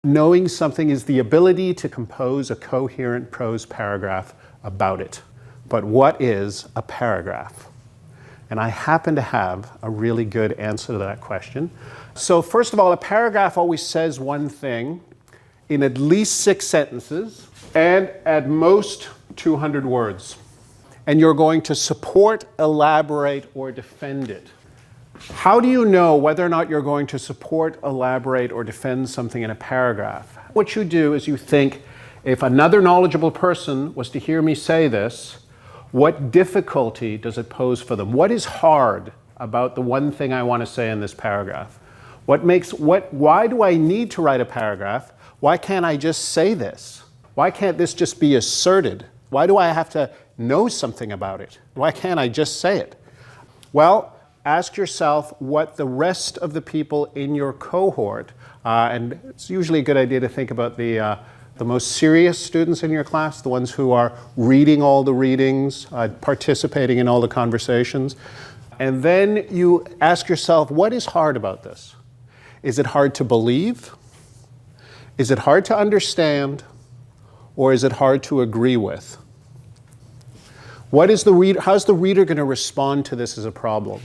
Knowing something is the ability to compose a coherent prose paragraph about it. But what is a paragraph? And I happen to have a really good answer to that question. So first of all, a paragraph always says one thing in at least 6 sentences and at most 200 words. And you're going to support, elaborate, or defend it. How do you know whether or not you're going to support, elaborate, or defend something in a paragraph? What you do is you think, if another knowledgeable person was to hear me say this, what difficulty does it pose for them? What is hard about the one thing I want to say in this paragraph? Why do I need to write a paragraph? Why can't I just say this? Why can't this just be asserted? Why do I have to know something about it? Why can't I just say it? Well, ask yourself what the rest of the people in your cohort, and it's usually a good idea to think about the most serious students in your class, the ones who are reading all the readings, participating in all the conversations. And then you ask yourself, what is hard about this? Is it hard to believe? Is it hard to understand? Or is it hard to agree with? How's the reader going to respond to this as a problem?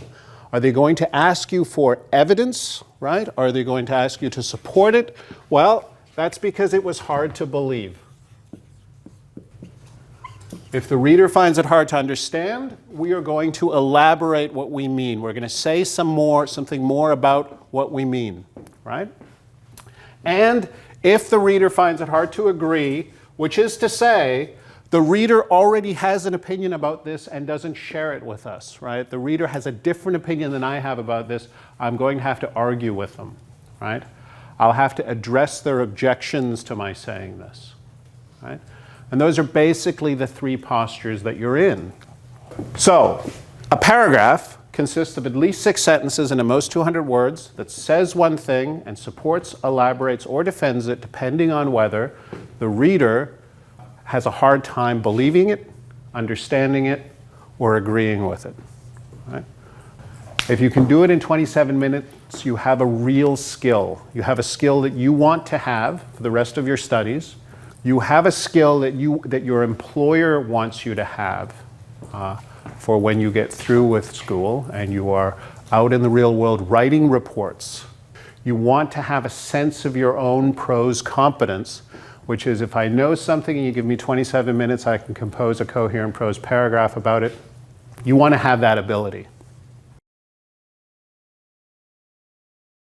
Are they going to ask you for evidence, right? Are they going to ask you to support it? Well, that's because it was hard to believe. If the reader finds it hard to understand, we are going to elaborate what we mean. We're going to say something more about what we mean, right? And if the reader finds it hard to agree, which is to say, the reader already has an opinion about this and doesn't share it with us, right? The reader has a different opinion than I have about this. I'm going to have to argue with them, right? I'll have to address their objections to my saying this, right? And those are basically the 3 postures that you're in. So, a paragraph consists of at least 6 sentences and at most 200 words that says one thing and supports, elaborates, or defends it depending on whether the reader has a hard time believing it, understanding it, or agreeing with it. Right? If you can do it in 27 minutes, you have a real skill. You have a skill that you want to have for the rest of your studies. You have a skill that your employer wants you to have for when you get through with school and you are out in the real world writing reports. You want to have a sense of your own prose competence, which is if I know something and you give me 27 minutes, I can compose a coherent prose paragraph about it. You want to have that ability.